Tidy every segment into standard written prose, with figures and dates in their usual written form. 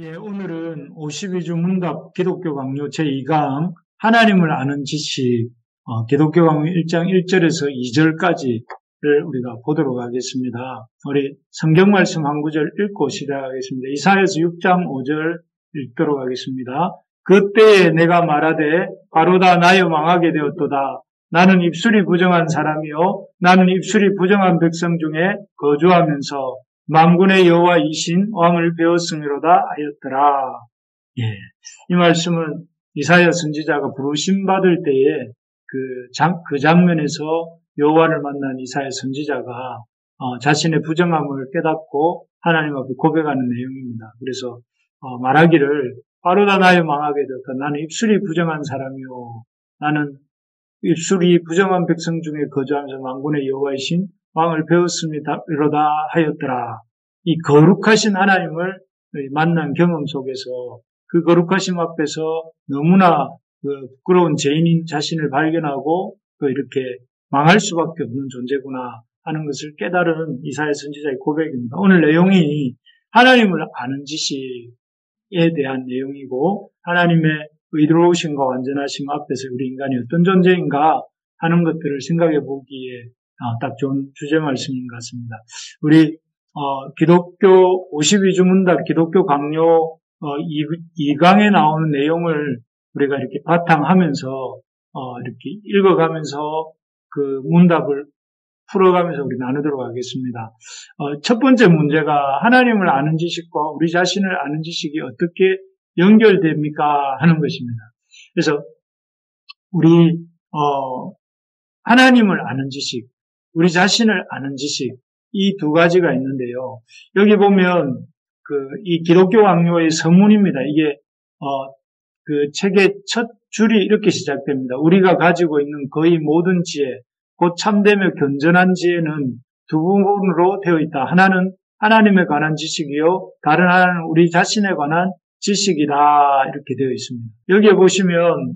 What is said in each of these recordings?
예, 오늘은 52주 문답 기독교 강요 제2강 하나님을 아는 지식 기독교 강요 1장 1절에서 2절까지를 우리가 보도록 하겠습니다. 우리 성경 말씀 한 구절 읽고 시작하겠습니다. 이사야서 6장 5절 읽도록 하겠습니다. 그때에 내가 말하되 바로다 나여 망하게 되었도다. 나는 입술이 부정한 사람이요 나는 입술이 부정한 백성 중에 거주하면서 만군의 여호와이신 왕을 배웠음이로다 하였더라. 예, 이 말씀은 이사야 선지자가 부르심 받을 때에 그 장면에서 여호와를 만난 이사야 선지자가 자신의 부정함을 깨닫고 하나님 앞에 고백하는 내용입니다. 그래서 말하기를 바로다 나여 망하게 되었다. 나는 입술이 부정한 사람이요 나는 입술이 부정한 백성 중에 거주하면서 만군의 여호와이신 왕을 배웠음이로다 하였더라. 이 거룩하신 하나님을 만난 경험 속에서 그 거룩하심 앞에서 너무나 부끄러운 죄인인 자신을 발견하고 또 이렇게 망할 수밖에 없는 존재구나 하는 것을 깨달은 이사야 선지자의 고백입니다. 오늘 내용이 하나님을 아는 지식에 대한 내용이고 하나님의 의로우심과 완전하심 앞에서 우리 인간이 어떤 존재인가 하는 것들을 생각해 보기에 딱 좋은 주제 말씀인 것 같습니다. 우리 기독교 52주 문답 기독교 강요 2강에 나오는 내용을 우리가 이렇게 바탕하면서 이렇게 읽어가면서 그 문답을 풀어가면서 우리 나누도록 하겠습니다. 첫 번째 문제가 하나님을 아는 지식과 우리 자신을 아는 지식이 어떻게 연결됩니까 하는 것입니다. 그래서 우리 하나님을 아는 지식, 우리 자신을 아는 지식 이 두 가지가 있는데요. 여기 보면 이 기독교 강요의 서문입니다. 이게 그 책의 첫 줄이 이렇게 시작됩니다. 우리가 가지고 있는 거의 모든 지혜, 곧 참되며 견전한 지혜는 두 부분으로 되어 있다. 하나는 하나님에 관한 지식이요, 다른 하나는 우리 자신에 관한 지식이다. 이렇게 되어 있습니다. 여기에 보시면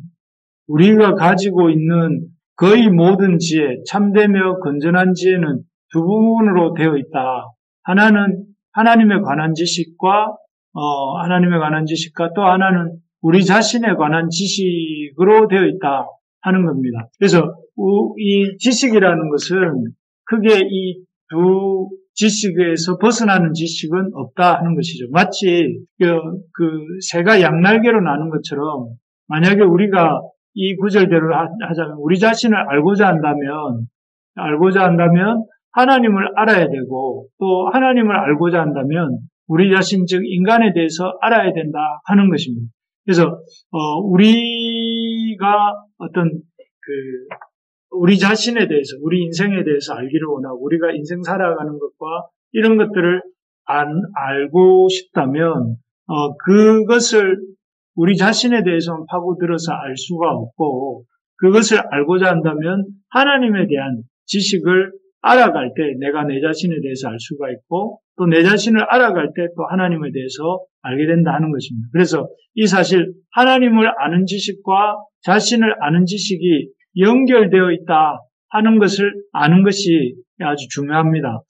우리가 가지고 있는 거의 모든 지혜, 참되며 건전한 지혜는 두 부분으로 되어 있다. 하나는 하나님에 관한 지식과 또 하나는 우리 자신에 관한 지식으로 되어 있다 하는 겁니다. 그래서 이 지식이라는 것은 크게 이 두 지식에서 벗어나는 지식은 없다 하는 것이죠. 마치 그 새가 양날개로 나는 것처럼 만약에 우리가 이 구절대로 하자면 우리 자신을 알고자 한다면 하나님을 알아야 되고 또 하나님을 알고자 한다면 우리 자신 즉 인간에 대해서 알아야 된다 하는 것입니다. 그래서 우리가 어떤 우리 자신에 대해서 우리 인생에 대해서 알기를 원하고 우리가 인생 살아가는 것과 이런 것들을 알고 싶다면 그것을 우리 자신에 대해서는 파고들어서 알 수가 없고 그것을 알고자 한다면 하나님에 대한 지식을 알아갈 때 내가 내 자신에 대해서 알 수가 있고 또 내 자신을 알아갈 때 또 하나님에 대해서 알게 된다 하는 것입니다. 그래서 이 사실 하나님을 아는 지식과 자신을 아는 지식이 연결되어 있다 하는 것을 아는 것이 아주 중요합니다.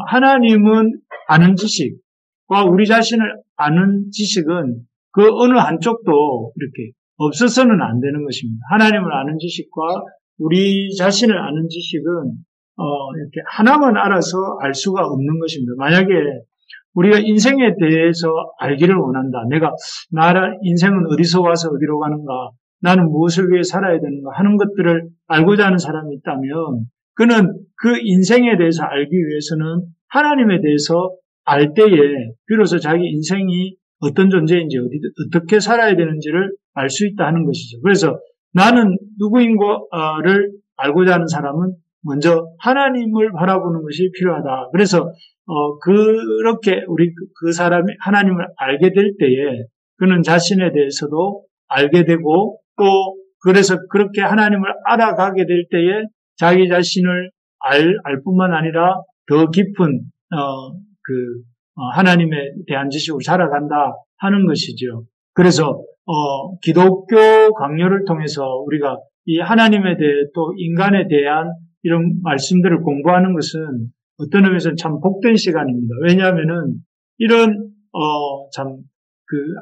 하나님은 아는 지식과 우리 자신을 아는 지식은 그 어느 한쪽도 이렇게 없어서는 안 되는 것입니다. 하나님을 아는 지식과 우리 자신을 아는 지식은 이렇게 하나만 알아서 알 수가 없는 것입니다. 만약에 우리가 인생에 대해서 알기를 원한다. 나라 인생은 어디서 와서 어디로 가는가? 나는 무엇을 위해 살아야 되는가? 하는 것들을 알고자 하는 사람이 있다면 그는 그 인생에 대해서 알기 위해서는 하나님에 대해서 알 때에 비로소 자기 인생이 어떤 존재인지 어떻게 살아야 되는지를 알 수 있다 하는 것이죠. 그래서 나는 누구인가를 알고자 하는 사람은 먼저 하나님을 바라보는 것이 필요하다. 그래서 그렇게 우리 그 사람이 하나님을 알게 될 때에 그는 자신에 대해서도 알게 되고 또 그래서 그렇게 하나님을 알아가게 될 때에 자기 자신을 알 뿐만 아니라 더 깊은 하나님에 대한 지식으로 살아간다 하는 것이죠. 그래서 기독교 강요를 통해서 우리가 이 하나님에 대해 또 인간에 대한 이런 말씀들을 공부하는 것은 어떤 의미에서는 참 복된 시간입니다. 왜냐하면은 이런 참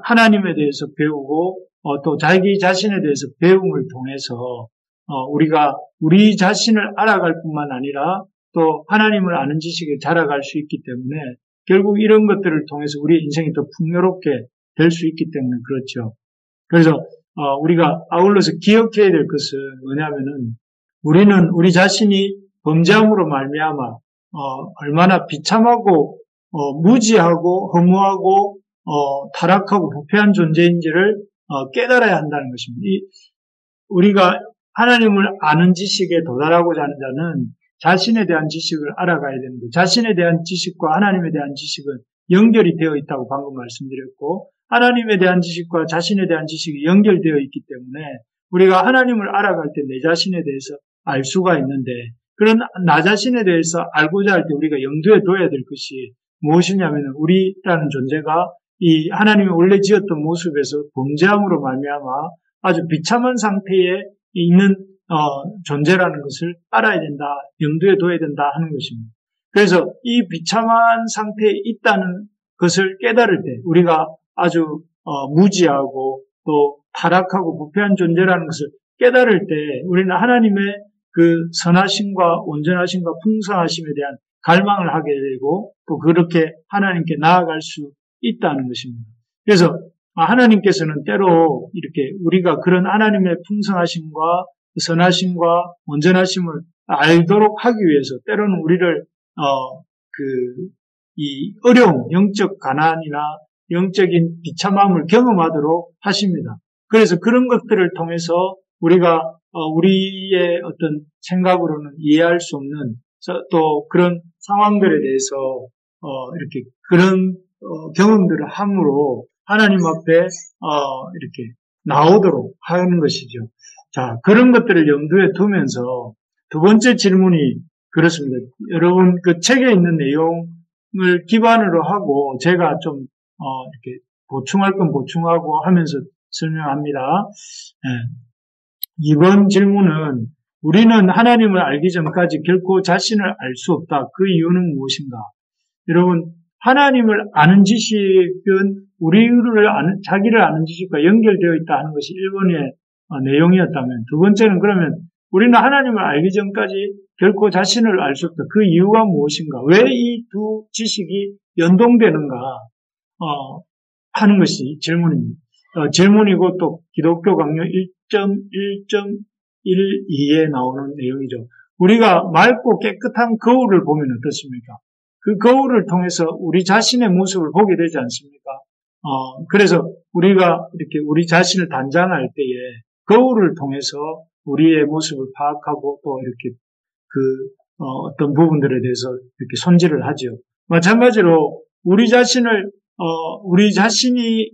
하나님에 대해서 배우고 또 자기 자신에 대해서 배움을 통해서 우리가 우리 자신을 알아갈 뿐만 아니라 또 하나님을 아는 지식에 자라갈 수 있기 때문에 결국 이런 것들을 통해서 우리의 인생이 더 풍요롭게 될 수 있기 때문에 그렇죠. 그래서 우리가 아울러서 기억해야 될 것은 뭐냐면은 우리는 우리 자신이 범죄함으로 말미암아 얼마나 비참하고 무지하고 허무하고 타락하고 부패한 존재인지를 깨달아야 한다는 것입니다. 우리가 하나님을 아는 지식에 도달하고자 하는 자는 자신에 대한 지식을 알아가야 됩니다. 자신에 대한 지식과 하나님에 대한 지식은 연결이 되어 있다고 방금 말씀드렸고 하나님에 대한 지식과 자신에 대한 지식이 연결되어 있기 때문에 우리가 하나님을 알아갈 때 내 자신에 대해서 알 수가 있는데 그런 나 자신에 대해서 알고자 할 때 우리가 염두에 둬야 될 것이 무엇이냐면 우리라는 존재가 이 하나님이 원래 지었던 모습에서 범죄함으로 말미암아 아주 비참한 상태에 있는 존재라는 것을 알아야 된다, 염두에 둬야 된다 하는 것입니다. 그래서 이 비참한 상태에 있다는 것을 깨달을 때 우리가 아주 무지하고 또 타락하고 부패한 존재라는 것을 깨달을 때 우리는 하나님의 그 선하심과 온전하심과 풍성하심에 대한 갈망을 하게 되고 또 그렇게 하나님께 나아갈 수 있다는 것입니다. 그래서 하나님께서는 때로 이렇게 우리가 그런 하나님의 풍성하심과 선하심과 온전하심을 알도록 하기 위해서 때로는 우리를 이 어려움, 영적 가난이나 영적인 비참함을 경험하도록 하십니다. 그래서 그런 것들을 통해서 우리가 우리의 어떤 생각으로는 이해할 수 없는 또 그런 상황들에 대해서 이렇게 그런 경험들을 함으로 하나님 앞에 이렇게 나오도록 하는 것이죠. 자, 그런 것들을 염두에 두면서 두 번째 질문이 그렇습니다. 여러분 그 책에 있는 내용을 기반으로 하고 제가 좀 이렇게 보충할 건 보충하고 하면서 설명합니다. 이번 질문은 우리는 하나님을 알기 전까지 결코 자신을 알 수 없다. 그 이유는 무엇인가? 여러분 하나님을 아는 지식은 자기를 아는 지식과 연결되어 있다 하는 것이 1번의 내용이었다면 두 번째는 그러면 우리는 하나님을 알기 전까지 결코 자신을 알 수 없다. 그 이유가 무엇인가? 왜 이 두 지식이 연동되는가? 하는 것이 질문입니다. 질문이고 또 기독교 강요 1.1.12에 나오는 내용이죠. 우리가 맑고 깨끗한 거울을 보면 어떻습니까? 그 거울을 통해서 우리 자신의 모습을 보게 되지 않습니까? 그래서 우리가 이렇게 우리 자신을 단장할 때에 거울을 통해서 우리의 모습을 파악하고 또 이렇게 어떤 부분들에 대해서 이렇게 손질을 하죠. 마찬가지로 우리 자신이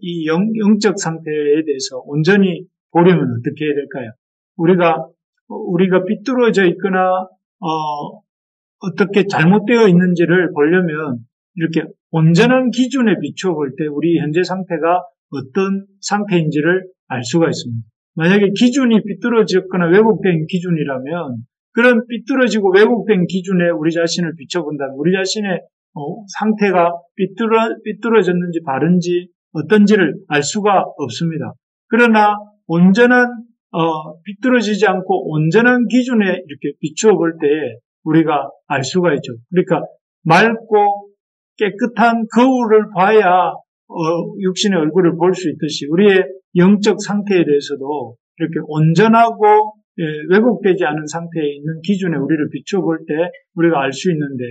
이 영적 상태에 대해서 온전히 보려면 어떻게 해야 될까요? 우리가 삐뚤어져 있거나, 어떻게 잘못되어 있는지를 보려면 이렇게 온전한 기준에 비추어 볼 때 우리 현재 상태가 어떤 상태인지를 알 수가 있습니다. 만약에 기준이 삐뚤어졌거나 왜곡된 기준이라면 그런 삐뚤어지고 왜곡된 기준에 우리 자신을 비춰본다면 우리 자신의 상태가 삐뚤어졌는지 바른지 어떤지를 알 수가 없습니다. 그러나 삐뚤어지지 않고 온전한 기준에 이렇게 비추어 볼 때 우리가 알 수가 있죠. 그러니까 맑고 깨끗한 거울을 봐야 육신의 얼굴을 볼 수 있듯이 우리의 영적 상태에 대해서도 이렇게 온전하고 왜곡되지 않은 상태에 있는 기준에 우리를 비추어 볼 때 우리가 알 수 있는데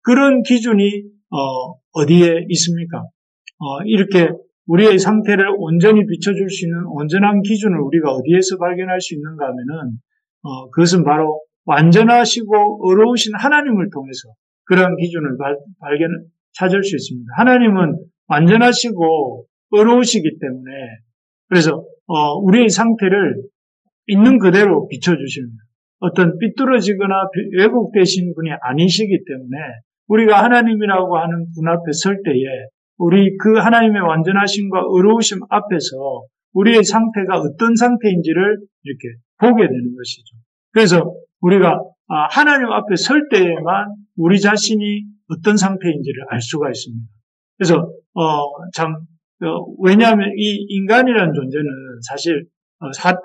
그런 기준이 어디에 있습니까? 이렇게 우리의 상태를 온전히 비춰줄 수 있는 온전한 기준을 우리가 어디에서 발견할 수 있는가 하면은 그것은 바로 완전하시고 의로우신 하나님을 통해서 그러한 기준을 찾을 수 있습니다. 하나님은 완전하시고 의로우시기 때문에 그래서 우리의 상태를 있는 그대로 비춰주십니다. 어떤 삐뚤어지거나 왜곡되신 분이 아니시기 때문에 우리가 하나님이라고 하는 분 앞에 설 때에 우리 그 하나님의 완전하심과 의로우심 앞에서 우리의 상태가 어떤 상태인지를 이렇게 보게 되는 것이죠. 그래서 우리가 하나님 앞에 설 때에만 우리 자신이 어떤 상태인지를 알 수가 있습니다. 그래서 참 왜냐하면 이 인간이라는 존재는 사실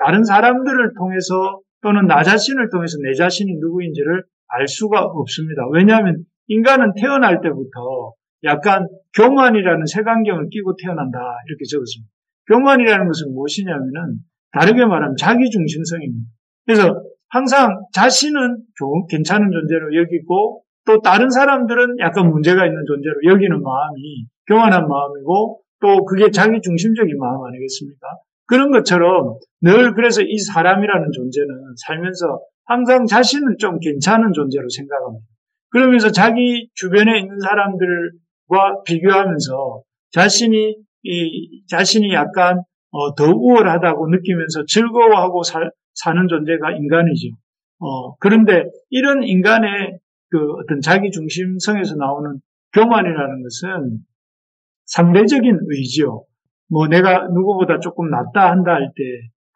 다른 사람들을 통해서 또는 나 자신을 통해서 내 자신이 누구인지를 알 수가 없습니다. 왜냐하면 인간은 태어날 때부터 약간 교만이라는 색안경을 끼고 태어난다 이렇게 적었습니다. 교만이라는 것은 무엇이냐면은 다르게 말하면 자기중심성입니다. 그래서 항상 자신은 괜찮은 존재로 여기고 또 다른 사람들은 약간 문제가 있는 존재로 여기는 마음이 교만한 마음이고 또 그게 자기중심적인 마음 아니겠습니까? 그런 것처럼 늘 그래서 이 사람이라는 존재는 살면서 항상 자신은 좀 괜찮은 존재로 생각합니다. 그러면서 자기 주변에 있는 사람들과 비교하면서 자신이 약간 더 우월하다고 느끼면서 즐거워하고 사는 존재가 인간이죠. 그런데 이런 인간의 그 어떤 자기중심성에서 나오는 교만이라는 것은 상대적인 의지요. 뭐 내가 누구보다 조금 낫다 한다 할 때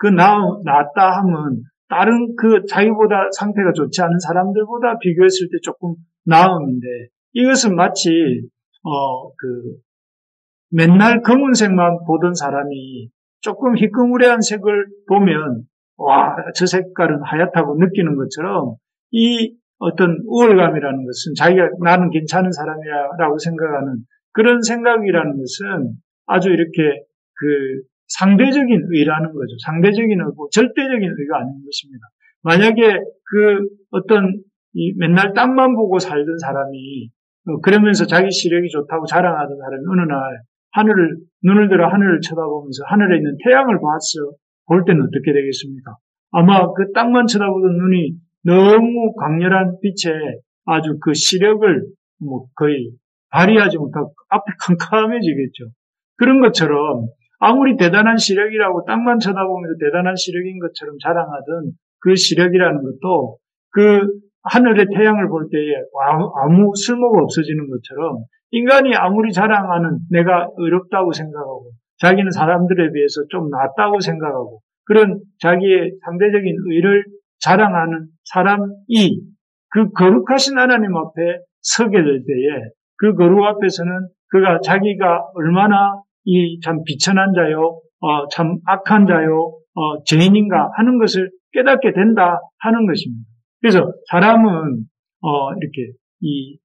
그 낫다 함은 다른 그 자기보다 상태가 좋지 않은 사람들보다 비교했을 때 조금 나음인데 이것은 마치 맨날 검은색만 보던 사람이 조금 희끄무레한 색을 보면 와, 저 색깔은 하얗다고 느끼는 것처럼 이 어떤 우월감이라는 것은 자기가 나는 괜찮은 사람이라고 생각하는 그런 생각이라는 것은 아주 이렇게 그 상대적인 의라는 거죠. 상대적인 의고 절대적인 의가 아닌 것입니다. 만약에 그 어떤 맨날 땅만 보고 살던 사람이 그러면서 자기 시력이 좋다고 자랑하던 사람이 어느 날 눈을 들어 하늘을 쳐다보면서 하늘에 있는 태양을 볼 때는 어떻게 되겠습니까? 아마 그 땅만 쳐다보던 눈이 너무 강렬한 빛에 아주 그 시력을 거의 발휘하지 못하고 앞이 캄캄해지겠죠. 그런 것처럼 아무리 대단한 시력이라고 땅만 쳐다보면서 대단한 시력인 것처럼 자랑하던 그 시력이라는 것도 그 하늘의 태양을 볼 때에 아무 쓸모가 없어지는 것처럼 인간이 아무리 자랑하는 내가 의롭다고 생각하고 자기는 사람들에 비해서 좀 낫다고 생각하고 그런 자기의 상대적인 의를 자랑하는 사람이 그 거룩하신 하나님 앞에 서게 될 때에 그 거룩 앞에서는 그가 자기가 얼마나 이 참 비천한 자요, 참 악한 자요, 죄인인가 하는 것을 깨닫게 된다 하는 것입니다. 그래서 사람은 이렇게 이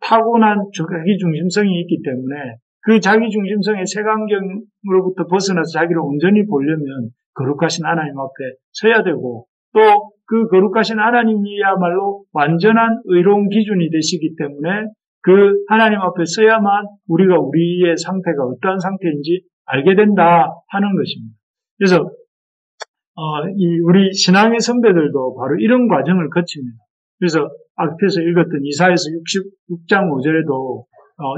타고난 자기중심성이 있기 때문에 그 자기중심성의 색안경으로부터 벗어나서 자기를 온전히 보려면 거룩하신 하나님 앞에 서야 되고 또 그 거룩하신 하나님이야말로 완전한 의로운 기준이 되시기 때문에 그 하나님 앞에 서야만 우리가 우리의 상태가 어떠한 상태인지 알게 된다 하는 것입니다. 그래서 우리 신앙의 선배들도 바로 이런 과정을 거칩니다. 그래서 앞에서 읽었던 이사야서 66장 5절에도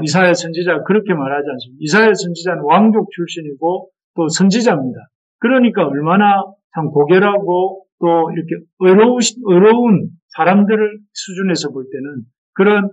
이사야 선지자가 그렇게 말하지 않습니까? 이사야 선지자는 왕족 출신이고 또 선지자입니다. 그러니까 얼마나 참 고결하고 또 이렇게 의로운 사람들을 수준에서 볼 때는 그런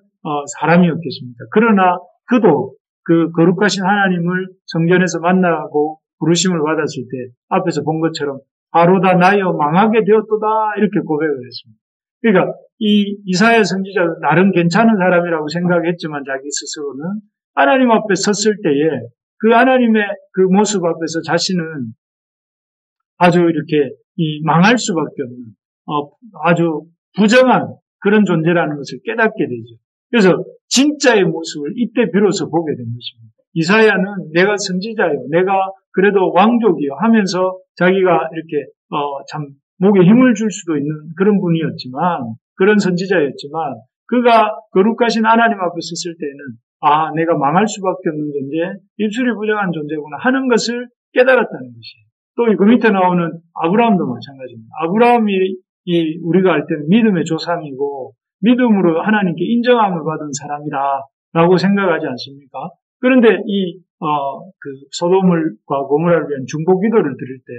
사람이었겠습니까? 그러나 그도 그 거룩하신 하나님을 성전에서 만나고 부르심을 받았을 때 앞에서 본 것처럼 바로다 나여 망하게 되었도다 이렇게 고백을 했습니다. 그러니까 이 이사야 선지자는 나름 괜찮은 사람이라고 생각했지만 자기 스스로는 하나님 앞에 섰을 때에 그 하나님의 그 모습 앞에서 자신은 아주 이렇게 망할 수밖에 없는 아주 부정한 그런 존재라는 것을 깨닫게 되죠. 그래서 진짜의 모습을 이때 비로소 보게 된 것입니다. 이사야는 내가 선지자요, 내가 그래도 왕족이요 하면서 자기가 이렇게 참 목에 힘을 줄 수도 있는 그런 분이었지만 그런 선지자였지만 그가 거룩하신 하나님 앞에 섰을 때는 내가 망할 수밖에 없는 존재, 입술이 부정한 존재구나 하는 것을 깨달았다는 것이에요. 또 그 밑에 나오는 아브라함도 마찬가지입니다. 아브라함이 우리가 알 때는 믿음의 조상이고 믿음으로 하나님께 인정함을 받은 사람이다라고 생각하지 않습니까? 그런데 그 소돔과 고모라를 위한 중보 기도를 드릴 때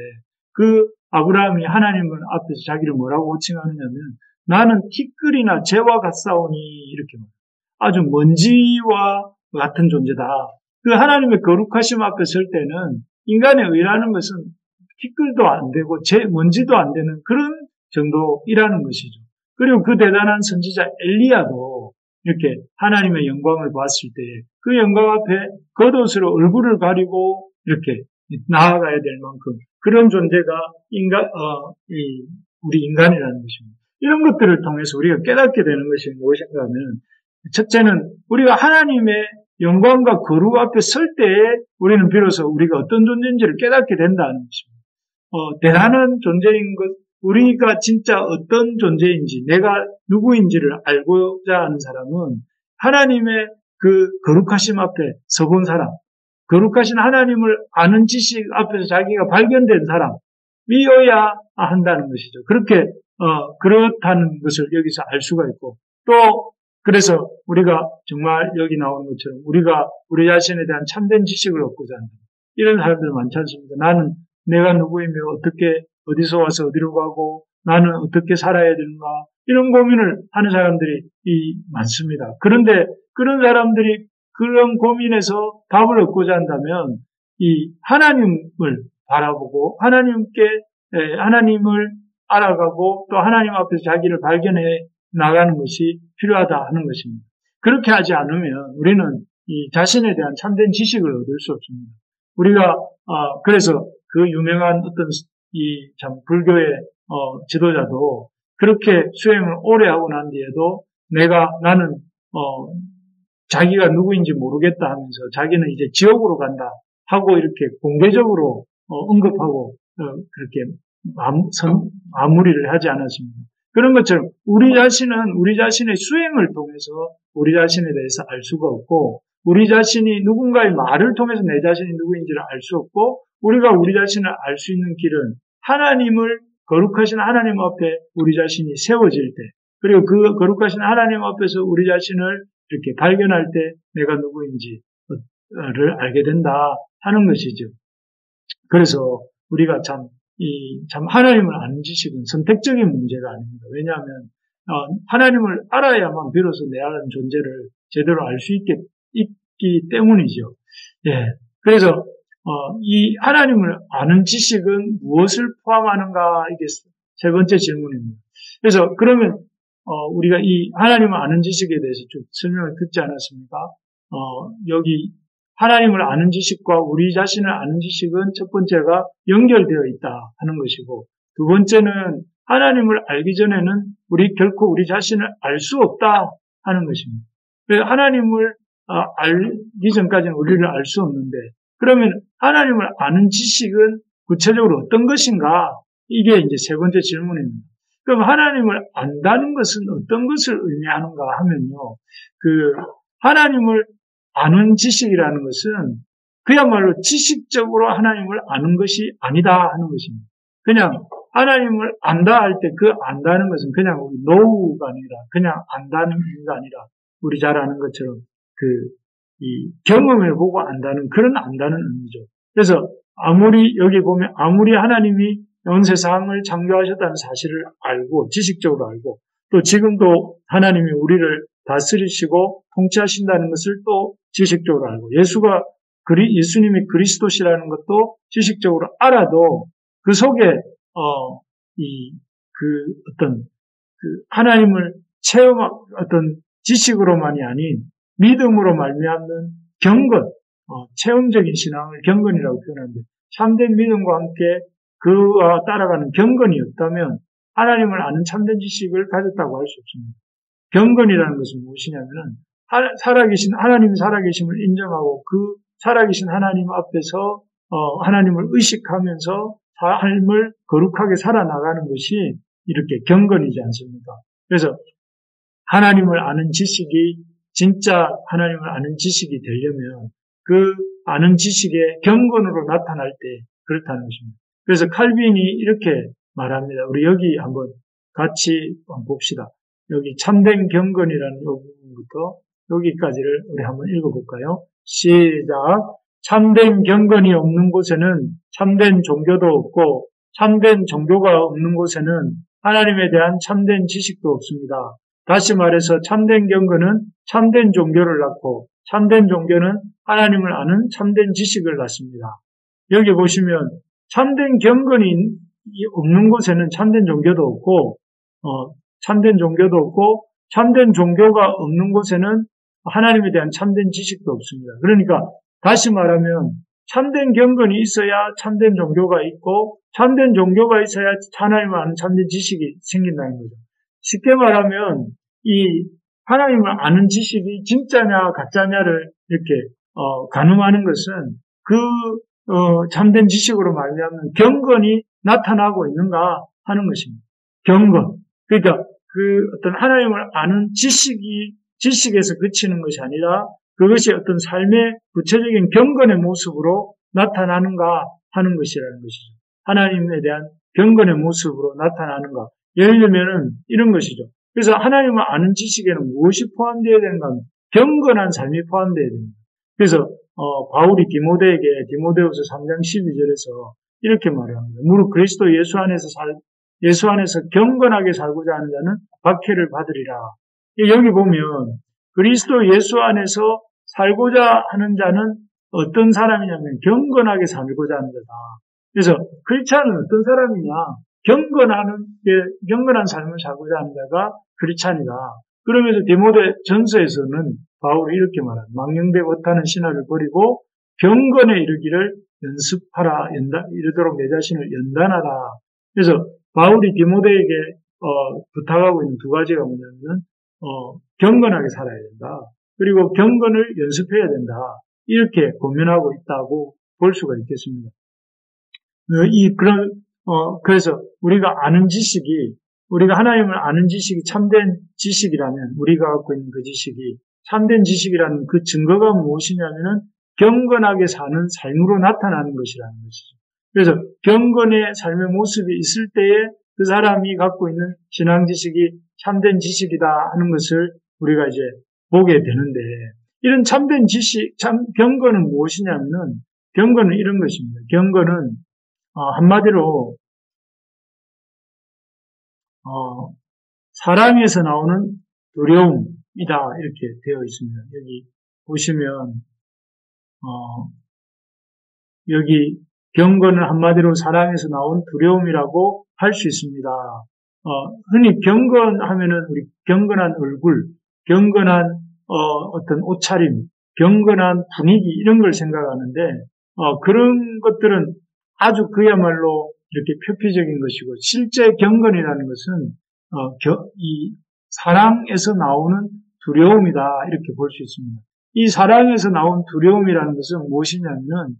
그 아브라함이 하나님을 앞에서 자기를 뭐라고 호칭하느냐면 나는 티끌이나 재와 같사오니 이렇게 말해요. 아주 먼지와 같은 존재다. 그 하나님의 거룩하심 앞에 설 때는 인간의 의라는 것은 티끌도 안 되고 먼지도 안 되는 그런 정도이라는 것이죠. 그리고 그 대단한 선지자 엘리야도 이렇게 하나님의 영광을 봤을 때 그 영광 앞에 겉옷으로 얼굴을 가리고 이렇게 나아가야 될 만큼 그런 존재가 우리 인간이라는 것입니다. 이런 것들을 통해서 우리가 깨닫게 되는 것이 무엇인가 하면, 첫째는 우리가 하나님의 영광과 거룩 앞에 설 때에 우리는 비로소 우리가 어떤 존재인지를 깨닫게 된다는 것입니다. 대단한 존재인 것, 우리가 진짜 어떤 존재인지, 내가 누구인지를 알고자 하는 사람은 하나님의 그 거룩하심 앞에 서본 사람, 거룩하신 하나님을 아는 지식 앞에서 자기가 발견된 사람이어야 한다는 것이죠. 그렇게 그렇다는 것을 여기서 알 수가 있고, 또 그래서 우리가 정말 여기 나오는 것처럼 우리가 우리 자신에 대한 참된 지식을 얻고자 한다. 이런 사람들 많지 않습니까? 나는 내가 누구이며 어떻게 어디서 와서 어디로 가고 나는 어떻게 살아야 되는가, 이런 고민을 하는 사람들이 많습니다. 그런데 그런 사람들이 그런 고민에서 답을 얻고자 한다면 이 하나님을 바라보고 하나님을 알아가고 또 하나님 앞에서 자기를 발견해 나가는 것이 필요하다 하는 것입니다. 그렇게 하지 않으면 우리는 이 자신에 대한 참된 지식을 얻을 수 없습니다. 우리가 그래서 그 유명한 어떤 참 불교의 지도자도 그렇게 수행을 오래 하고 난 뒤에도 나는 자기가 누구인지 모르겠다 하면서 자기는 이제 지옥으로 간다 하고 이렇게 공개적으로 언급하고 그렇게 마무리를 하지 않았습니다. 그런 것처럼 우리 자신은 우리 자신의 수행을 통해서 우리 자신에 대해서 알 수가 없고, 우리 자신이 누군가의 말을 통해서 내 자신이 누구인지를 알 수 없고, 우리가 우리 자신을 알 수 있는 길은 하나님을, 거룩하신 하나님 앞에 우리 자신이 세워질 때, 그리고 그 거룩하신 하나님 앞에서 우리 자신을 이렇게 발견할 때 내가 누구인지를 알게 된다 하는 것이죠. 그래서 우리가 참 하나님을 아는 지식은 선택적인 문제가 아닙니다. 왜냐하면 하나님을 알아야만 비로소 내 안의 존재를 제대로 알 수 있기 때문이죠. 예. 그래서 이 하나님을 아는 지식은 무엇을 포함하는가, 이게 세 번째 질문입니다. 그래서 그러면 우리가 이 하나님을 아는 지식에 대해서 좀 설명을 듣지 않았습니까? 여기 하나님을 아는 지식과 우리 자신을 아는 지식은 첫 번째가 연결되어 있다 하는 것이고, 두 번째는 하나님을 알기 전에는 결코 우리 자신을 알 수 없다 하는 것입니다. 하나님을 알기 전까지는 우리를 알 수 없는데, 그러면 하나님을 아는 지식은 구체적으로 어떤 것인가? 이게 이제 세 번째 질문입니다. 그럼 하나님을 안다는 것은 어떤 것을 의미하는가 하면요, 하나님을 아는 지식이라는 것은 그야말로 지식적으로 하나님을 아는 것이 아니다 하는 것입니다. 그냥 하나님을 안다 할 때 그 안다는 것은 그냥 우리 노후가 아니라, 그냥 안다는 의미가 아니라 우리 잘 아는 것처럼 이 경험을 보고 안다는, 그런 안다는 의미죠. 그래서 여기 보면 아무리 하나님이 온 세상을 창조하셨다는 사실을 알고, 지식적으로 알고, 또 지금도 하나님이 우리를 다스리시고 통치하신다는 것을 또 지식적으로 알고, 예수님이 그리스도시라는 것도 지식적으로 알아도 그 속에 하나님을 체험한 어떤 지식으로만이 아닌 믿음으로 말미암는 경건, 체험적인 신앙을 경건이라고 표현하는데, 참된 믿음과 함께 그와 따라가는 경건이 없다면 하나님을 아는 참된 지식을 가졌다고 할 수 없습니다. 경건이라는 것은 무엇이냐면은 하나님이 살아계심을 인정하고 그 살아계신 하나님 앞에서 하나님을 의식하면서 삶을 거룩하게 살아나가는 것이 이렇게 경건이지 않습니까? 그래서 하나님을 아는 지식이 진짜 하나님을 아는 지식이 되려면 그 아는 지식의 경건으로 나타날 때 그렇다는 것입니다. 그래서 칼빈이 이렇게 말합니다. 우리 여기 한번 같이 봅시다. 여기 참된 경건이라는 이 부분부터 여기까지를 우리 한번 읽어볼까요? 시작. 참된 경건이 없는 곳에는 참된 종교도 없고, 참된 종교가 없는 곳에는 하나님에 대한 참된 지식도 없습니다. 다시 말해서 참된 경건은 참된 종교를 낳고, 참된 종교는 하나님을 아는 참된 지식을 낳습니다. 여기 보시면 참된 경건이 없는 곳에는 참된 종교도 없고, 참된 종교가 없는 곳에는 하나님에 대한 참된 지식도 없습니다. 그러니까 다시 말하면 참된 경건이 있어야 참된 종교가 있고 참된 종교가 있어야 하나님을 아는 참된 지식이 생긴다는 거죠. 쉽게 말하면 이 하나님을 아는 지식이 진짜냐 가짜냐를 이렇게 가늠하는 것은 그 참된 지식으로 말하면 경건이 나타나고 있는가 하는 것입니다. 경건. 그러니까 그 어떤 하나님을 아는 지식에서 그치는 것이 아니라 그것이 어떤 삶의 구체적인 경건의 모습으로 나타나는가 하는 것이라는 것이죠. 하나님에 대한 경건의 모습으로 나타나는가. 예를 들면은 이런 것이죠. 그래서 하나님을 아는 지식에는 무엇이 포함되어야 되는가 하면 경건한 삶이 포함되어야 됩니다. 그래서 바울이 디모데후서 3장 12절에서 이렇게 말합니다. 무릇 그리스도 예수 안에서 경건하게 살고자 하는 자는 박해를 받으리라. 여기 보면 그리스도 예수 안에서 살고자 하는 자는 어떤 사람이냐면 경건하게 살고자 하는 자다. 그래서 크리스찬은 어떤 사람이냐? 경건한 삶을 살고자 하는 자가 크리스찬이다. 그러면서 디모데 전서에서는 바울이 이렇게 말합니다. 망령되 못하는 신화를 버리고 경건에 이르기를 연습하라. 이르도록 내 자신을 연단하라. 그래서 바울이 디모데에게 부탁하고 있는 두 가지가 뭐냐면 경건하게 살아야 된다. 그리고 경건을 연습해야 된다. 이렇게 권면하고 있다고 볼 수가 있겠습니다. 그래서 우리가 하나님을 아는 지식이 참된 지식이라면, 우리가 갖고 있는 그 지식이 참된 지식이라는 그 증거가 무엇이냐면은 경건하게 사는 삶으로 나타나는 것이라는 것이죠. 그래서 경건의 삶의 모습이 있을 때에 그 사람이 갖고 있는 신앙 지식이 참된 지식이다 하는 것을 우리가 이제 보게 되는데, 이런 참된 지식, 경건은 무엇이냐면은, 경건은 이런 것입니다. 경건은, 한마디로, 사랑에서 나오는 두려움이다, 이렇게 되어 있습니다. 여기 보시면, 여기 경건은 한마디로 사랑에서 나온 두려움이라고 할 수 있습니다. 흔히 경건하면은 우리 경건한 얼굴, 경건한 어떤 옷차림, 경건한 분위기 이런 걸 생각하는데 그런 것들은 아주 그야말로 이렇게 표피적인 것이고, 실제 경건이라는 것은 이 사랑에서 나오는 두려움이다 이렇게 볼 수 있습니다. 이 사랑에서 나온 두려움이라는 것은 무엇이냐면은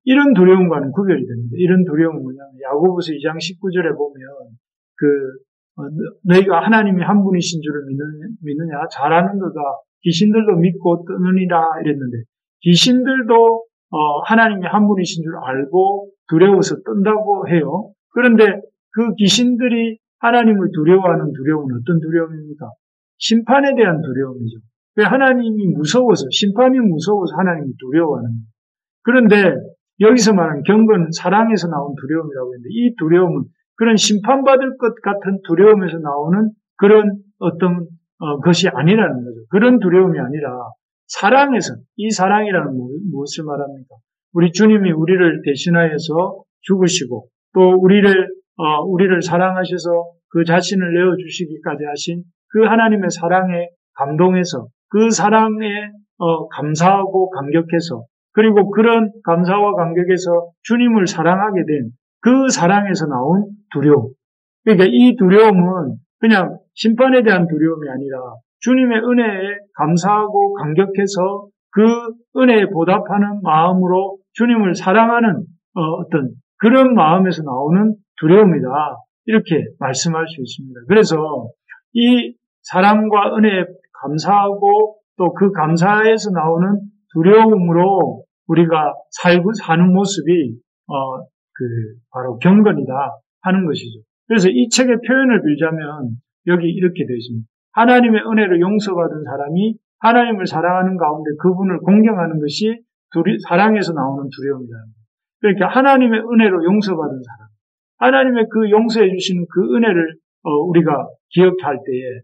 이런 두려움과는 구별이 됩니다. 이런 두려움은 뭐냐면 야고보서 2장 19절에 보면 너희가 하나님이 한 분이신 줄을 믿느냐? 잘하는도다. 귀신들도 믿고 떠느니라 이랬는데, 귀신들도 하나님이 한 분이신 줄 알고 두려워서 뜬다고 해요. 그런데 그 귀신들이 하나님을 두려워하는 두려움은 어떤 두려움입니까? 심판에 대한 두려움이죠. 왜? 하나님이 무서워서, 심판이 무서워서 하나님을 두려워하는 거예요. 그런데 여기서 말하는 경건은 사랑에서 나온 두려움이라고 했는데, 이 두려움은 그런 심판받을 것 같은 두려움에서 나오는 그런 어떤 것이 아니라는 거죠. 그런 두려움이 아니라 사랑에서, 이 사랑이라는 무엇을 말합니까? 우리 주님이 우리를 대신하여서 죽으시고 또 우리를 사랑하셔서 그 자신을 내어주시기까지 하신 그 하나님의 사랑에 감동해서, 그 사랑에 감사하고 감격해서, 그리고 그런 감사와 감격에서 주님을 사랑하게 된 그 사랑에서 나온 두려움. 그러니까 이 두려움은 그냥 심판에 대한 두려움이 아니라 주님의 은혜에 감사하고 감격해서 그 은혜에 보답하는 마음으로 주님을 사랑하는 어떤 그런 마음에서 나오는 두려움이다. 이렇게 말씀할 수 있습니다. 그래서 이 사랑과 은혜에 감사하고 또 그 감사에서 나오는 두려움으로 우리가 사는 모습이 바로 경건이다 하는 것이죠. 그래서 이 책의 표현을 빌자면 여기 이렇게 되어 있습니다. 하나님의 은혜로 용서받은 사람이 하나님을 사랑하는 가운데 그분을 공경하는 것이 사랑에서 나오는 두려움이라는 거예요. 그러니까 하나님의 은혜로 용서받은 사람, 하나님의 그 용서해 주시는 그 은혜를 우리가 기억할 때에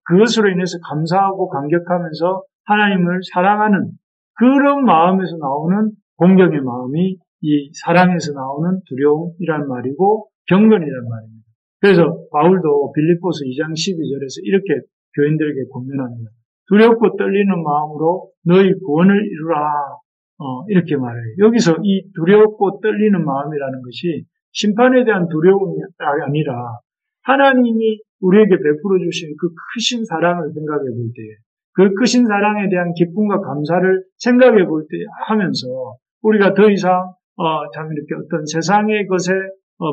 그것으로 인해서 감사하고 감격하면서 하나님을 사랑하는 그런 마음에서 나오는 공경의 마음이 이 사랑에서 나오는 두려움이란 말이고 경건이란 말입니다. 그래서 바울도 빌립보서 2장 12절에서 이렇게 교인들에게 권면합니다. 두렵고 떨리는 마음으로 너희 구원을 이루라. 이렇게 말해요. 여기서 이 두렵고 떨리는 마음이라는 것이 심판에 대한 두려움이 아니라 하나님이 우리에게 베풀어 주신 그 크신 사랑을 생각해 볼 때에, 그 크신 사랑에 대한 기쁨과 감사를 생각해 볼 때 하면서 우리가 더 이상 참 이렇게 어떤 세상의 것에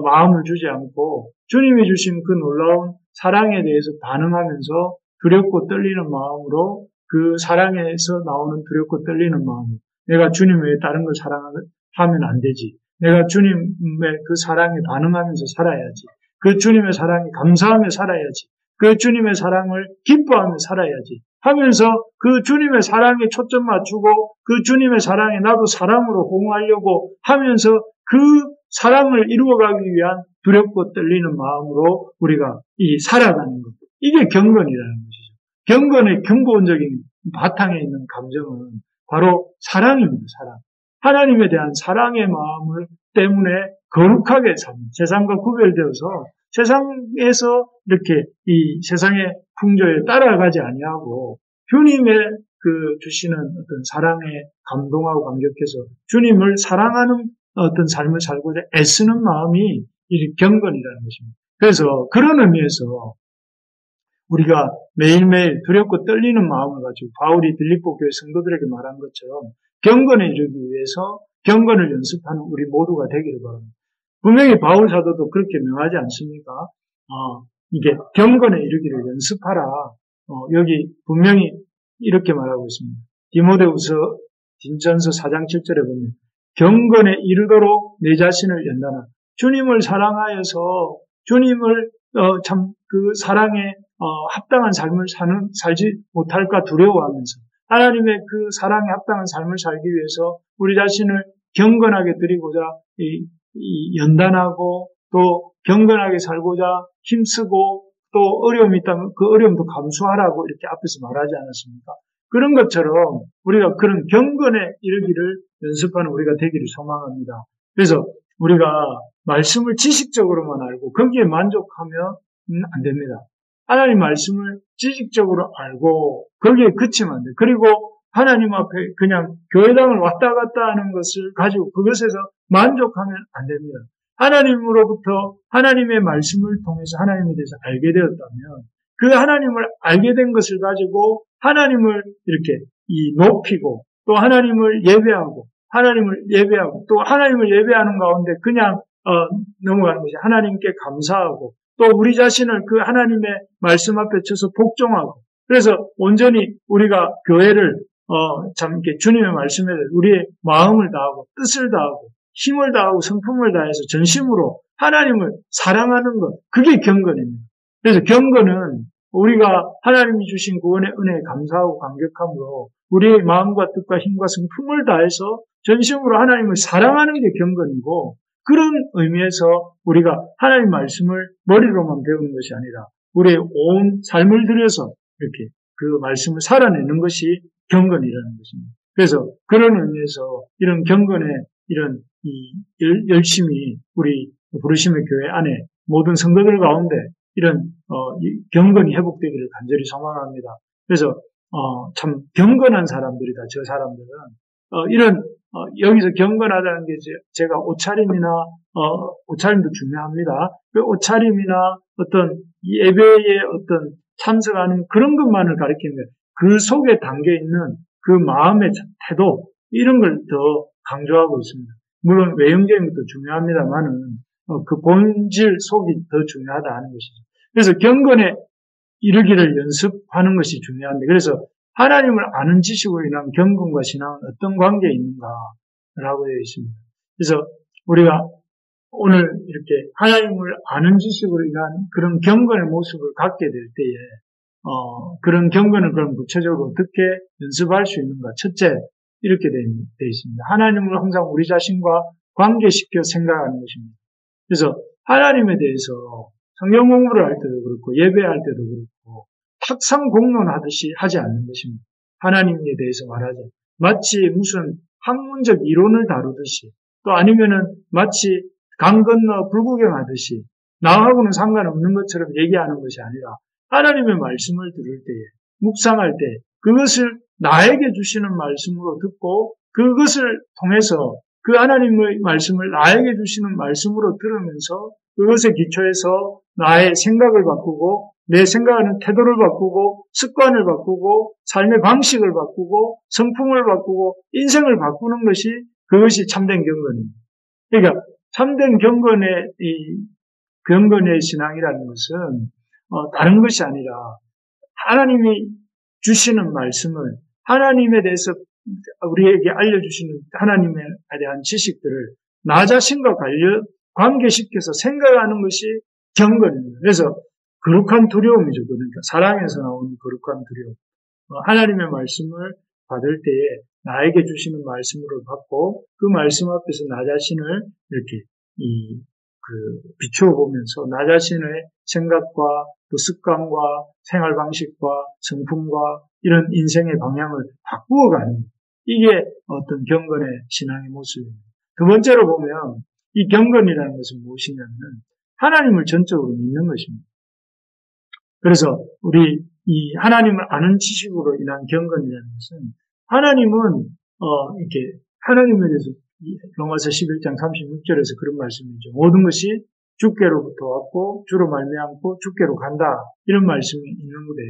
마음을 주지 않고 주님이 주신 그 놀라운 사랑에 대해서 반응하면서 두렵고 떨리는 마음으로 그 사랑에서 나오는 두렵고 떨리는 마음, 내가 주님 외에 다른 걸 사랑하면 안 되지. 내가 주님의 그 사랑에 반응하면서 살아야지. 그 주님의 사랑에 감사하며 살아야지. 그 주님의 사랑을 기뻐하며 살아야지. 하면서 그 주님의 사랑에 초점 맞추고 그 주님의 사랑에 나도 사랑으로 호응하려고 하면서 그 사랑을 이루어가기 위한 두렵고 떨리는 마음으로 우리가 살아가는 것. 이게 경건이라는 것이죠. 경건의 근본적인 바탕에 있는 감정은 바로 사랑입니다. 사랑. 하나님에 대한 사랑의 마음을 때문에 거룩하게 사는, 세상과 구별되어서 세상에서 이렇게 이 세상의 풍조에 따라가지 아니하고 주님의 그 주시는 어떤 사랑에 감동하고 감격해서 주님을 사랑하는 어떤 삶을 살고자 애쓰는 마음이 이 경건이라는 것입니다. 그래서 그런 의미에서 우리가 매일매일 두렵고 떨리는 마음을 가지고 바울이 빌립보 교회 성도들에게 말한 것처럼 경건에 이르기 위해서 경건을 연습하는 우리 모두가 되기를 바랍니다. 분명히 바울 사도도 그렇게 명하지 않습니까? 이게 경건에 이르기를 연습하라. 여기 분명히 이렇게 말하고 있습니다. 디모데후서 진전서 4장 7절에 보면 경건에 이르도록 내 자신을 연단하라. 주님을 사랑하여서 주님을 참 그 사랑에 합당한 삶을 살지 못할까 두려워하면서 하나님의 그 사랑에 합당한 삶을 살기 위해서 우리 자신을 경건하게 드리고자 연단하고 또 경건하게 살고자 힘쓰고 또 어려움이 있다면 그 어려움도 감수하라고 이렇게 앞에서 말하지 않았습니까? 그런 것처럼 우리가 그런 경건에 이르기를 연습하는 우리가 되기를 소망합니다. 그래서 우리가 말씀을 지식적으로만 알고 거기에 만족하면 안 됩니다. 하나님 말씀을 지식적으로 알고 거기에 그치면 안 돼요. 그리고 하나님 앞에 그냥 교회당을 왔다 갔다 하는 것을 가지고 그것에서 만족하면 안 됩니다. 하나님으로부터 하나님의 말씀을 통해서 하나님에 대해서 알게 되었다면 그 하나님을 알게 된 것을 가지고 하나님을 이렇게 높이고 또 하나님을 예배하고 또 하나님을 예배하는 가운데 그냥 넘어가는 것이 하나님께 감사하고 또 우리 자신을 그 하나님의 말씀 앞에 쳐서 복종하고 그래서 온전히 우리가 교회를 참 이렇게 주님의 말씀에 우리의 마음을 다하고 뜻을 다하고 힘을 다하고 성품을 다해서 전심으로 하나님을 사랑하는 것, 그게 경건입니다. 그래서 경건은 우리가 하나님이 주신 구원의 은혜에 감사하고 감격함으로 우리의 마음과 뜻과 힘과 성품을 다해서 전심으로 하나님을 사랑하는 게 경건이고 그런 의미에서 우리가 하나님 말씀을 머리로만 배우는 것이 아니라 우리의 온 삶을 들여서 이렇게 그 말씀을 살아내는 것이 경건이라는 것입니다. 그래서 그런 의미에서 이런 경건의 이런 열심히 우리 부르심의 교회 안에 모든 성도들 가운데 이런 경건이 회복되기를 간절히 소망합니다. 그래서 참 경건한 사람들이다. 저 사람들은 이런 여기서 경건하다는 게 제가 옷차림이나 옷차림도 중요합니다. 그 옷차림이나 어떤 예배에 어떤 참석하는 그런 것만을 가리키는 거예요. 그 속에 담겨 있는 그 마음의 태도 이런 걸 더 강조하고 있습니다. 물론 외형적인 것도 중요합니다만은 그 본질 속이 더 중요하다 하는 것이죠. 그래서 경건에 이르기를 연습하는 것이 중요한데 그래서 하나님을 아는 지식으로 인한 경건과 신앙은 어떤 관계에 있는가라고 되어 있습니다. 그래서 우리가 오늘 이렇게 하나님을 아는 지식으로 인한 그런 경건의 모습을 갖게 될 때에 그런 경건을 그럼 구체적으로 어떻게 연습할 수 있는가? 첫째, 이렇게 되어 있습니다. 하나님을 항상 우리 자신과 관계시켜 생각하는 것입니다. 그래서 하나님에 대해서 성경 공부를 할 때도 그렇고 예배할 때도 그렇고 탁상 공론하듯이 하지 않는 것입니다. 하나님에 대해서 말하자. 마치 무슨 학문적 이론을 다루듯이 또 아니면은 마치 강 건너 불구경하듯이 나하고는 상관없는 것처럼 얘기하는 것이 아니라 하나님의 말씀을 들을 때에, 묵상할 때 그것을 나에게 주시는 말씀으로 듣고 그것을 통해서 그 하나님의 말씀을 나에게 주시는 말씀으로 들으면서 그것에 기초해서 나의 생각을 바꾸고 내 생각하는 태도를 바꾸고 습관을 바꾸고 삶의 방식을 바꾸고 성품을 바꾸고 인생을 바꾸는 것이 그것이 참된 경건입니다. 그러니까 참된 경건의 신앙이라는 것은 다른 것이 아니라 하나님이 주시는 말씀을 하나님에 대해서 우리에게 알려주시는 하나님에 대한 지식들을 나 자신과 관계시켜서 생각하는 것이 경건입니다. 그래서 거룩한 두려움이죠. 그러니까 사랑에서 나오는 거룩한 두려움. 하나님의 말씀을 받을 때에 나에게 주시는 말씀으로 받고 그 말씀 앞에서 나 자신을 이렇게 비추어 보면서 나 자신의 생각과 또 습관과 생활 방식과 성품과 이런 인생의 방향을 바꾸어가는 이게 어떤 경건의 신앙의 모습입니다. 두 번째로 보면 이 경건이라는 것은 무엇이냐면 하나님을 전적으로 믿는 것입니다. 그래서 우리 이 하나님을 아는 지식으로 인한 경건이라는 것은 하나님은 이렇게 하나님에 대해서 로마서 11장 36절에서 그런 말씀이죠. 모든 것이 주께로부터 왔고 주로 말미암고 주께로 간다. 이런 말씀이 있는데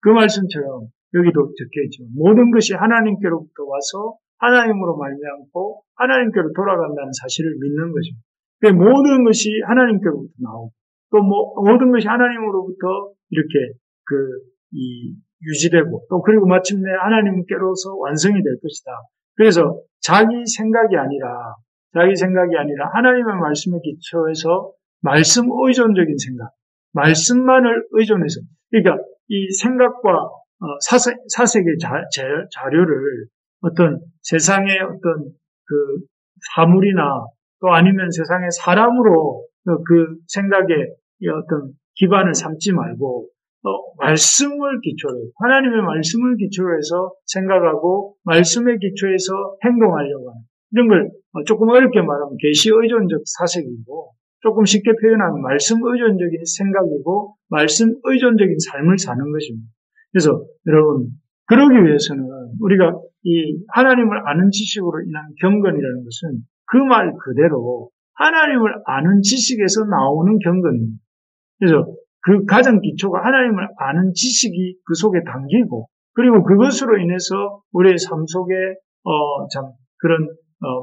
그 말씀처럼 여기도 적혀있죠. 모든 것이 하나님께로부터 와서 하나님으로 말미암고 하나님께로 돌아간다는 사실을 믿는 것입니다. 모든 것이 하나님께로부터 나오고 또 모든 것이 하나님으로부터 이렇게 유지되고 또 그리고 마침내 하나님께로서 완성이 될 것이다. 그래서 자기 생각이 아니라 하나님의 말씀에 기초해서 말씀 의존적인 생각, 말씀만을 의존해서 그러니까 이 생각과 사색의 자료를 어떤 세상의 어떤 그 사물이나 또 아니면 세상의 사람으로 그 생각에 어떤 기반을 삼지 말고 말씀을 기초로 하나님의 말씀을 기초로 해서 생각하고 말씀에 기초해서 행동하려고 하는 이런 걸 조금 어렵게 말하면 계시 의존적 사색이고 조금 쉽게 표현하면 말씀 의존적인 생각이고 말씀 의존적인 삶을 사는 것입니다. 그래서 여러분 그러기 위해서는 우리가 이 하나님을 아는 지식으로 인한 경건이라는 것은 그 말 그대로 하나님을 아는 지식에서 나오는 경건입니다. 그래서 그 가장 기초가 하나님을 아는 지식이 그 속에 담기고 그리고 그것으로 인해서 우리의 삶 속에 그런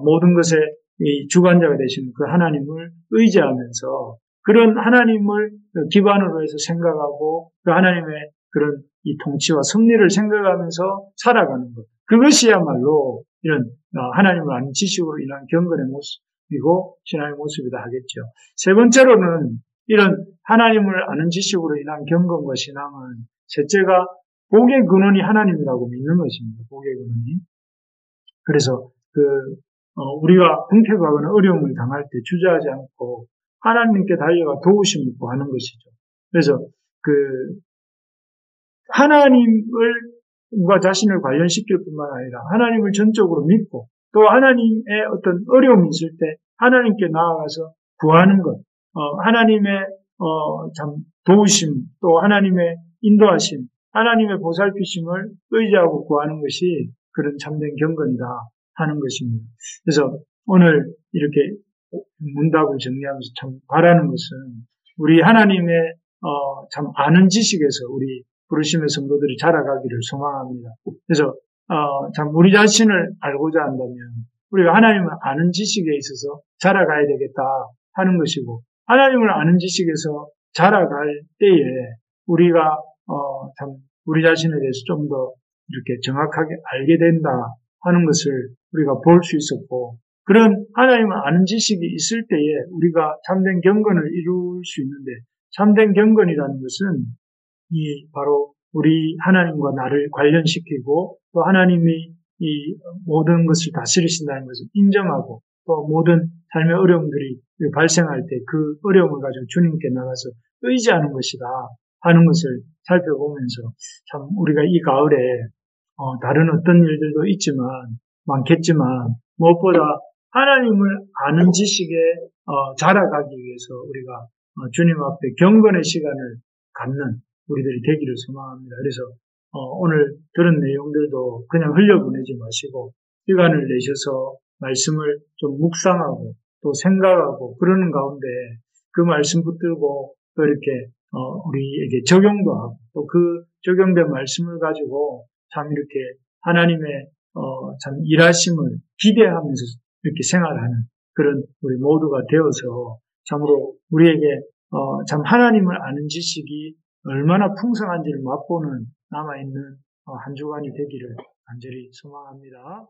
모든 것의 이 주관자가 되시는 그 하나님을 의지하면서 그런 하나님을 기반으로 해서 생각하고 그 하나님의 그런 이 통치와 섭리를 생각하면서 살아가는 것. 그것이야말로 이런 하나님을 아는 지식으로 인한 경건의 모습이고 신앙의 모습이다 하겠죠. 세 번째로는 이런 하나님을 아는 지식으로 인한 경건과 신앙은 셋째가 복의 근원이 하나님이라고 믿는 것입니다. 복의 근원이. 그래서 우리가 궁핍하거나 어려움을 당할 때 주저하지 않고 하나님께 달려가 도우심을 구하는 것이죠. 그래서 하나님과 자신을 관련시킬 뿐만 아니라 하나님을 전적으로 믿고 또 하나님의 어떤 어려움이 있을 때 하나님께 나아가서 구하는 것, 하나님의 도우심, 또 하나님의 인도하심, 하나님의 보살피심을 의지하고 구하는 것이 그런 참된 경건이다 하는 것입니다. 그래서 오늘 이렇게 문답을 정리하면서 참 바라는 것은 우리 하나님의 참 아는 지식에서 우리 부르심의 성도들이 자라가기를 소망합니다. 그래서 참 우리 자신을 알고자 한다면 우리가 하나님을 아는 지식에 있어서 자라가야 되겠다 하는 것이고 하나님을 아는 지식에서 자라갈 때에 우리가 참 우리 자신에 대해서 좀 더 이렇게 정확하게 알게 된다 하는 것을 우리가 볼 수 있었고 그런 하나님을 아는 지식이 있을 때에 우리가 참된 경건을 이룰 수 있는데 참된 경건이라는 것은 이 바로 우리 하나님과 나를 관련시키고 또 하나님이 이 모든 것을 다스리신다는 것을 인정하고 또 모든 삶의 어려움들이 발생할 때 그 어려움을 가지고 주님께 나가서 의지하는 것이다 하는 것을 살펴보면서 참 우리가 이 가을에 다른 어떤 일들도 있지만 많겠지만 무엇보다 하나님을 아는 지식에 자라가기 위해서 우리가 주님 앞에 경건의 시간을 갖는 우리들이 되기를 소망합니다. 그래서 오늘 들은 내용들도 그냥 흘려보내지 마시고 시간을 내셔서 말씀을 좀 묵상하고 또 생각하고 그러는 가운데 그 말씀 붙들고 또 이렇게 우리에게 적용도 하고 또 그 적용된 말씀을 가지고 참 이렇게 하나님의 참 일하심을 기대하면서 이렇게 생활하는 그런 우리 모두가 되어서 참으로 우리에게 참 하나님을 아는 지식이 얼마나 풍성한지를 맛보는 남아있는 한 주간이 되기를 간절히 소망합니다.